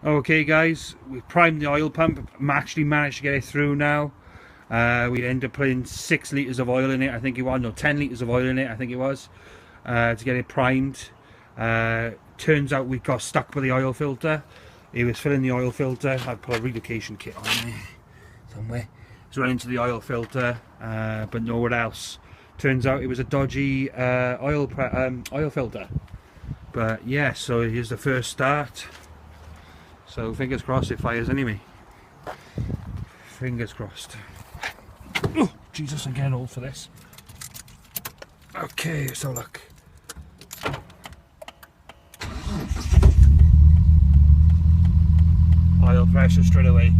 Okay guys, we've primed the oil pump. Actually managed to get it through now. We ended up putting 6 litres of oil in it, I think it was. No, 10 litres of oil in it, I think it was, to get it primed. Turns out we got stuck with the oil filter. It was filling the oil filter. I'd put a relocation kit on there somewhere. It's run into the oil filter, but nowhere else. Turns out it was a dodgy oil filter. But yeah, so here's the first start. So fingers crossed it fires anyway. Fingers crossed. Oh, Jesus, I'm getting old for this. Okay, so look. Oil pressure straight away.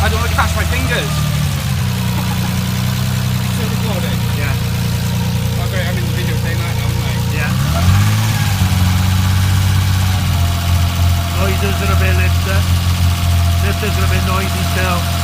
I don't want to catch my fingers. Still recording? Yeah. Oh great, I'm in the video saying that now, aren't I? Yeah. Noises are a bit lifter. Lifter's a bit noisy still.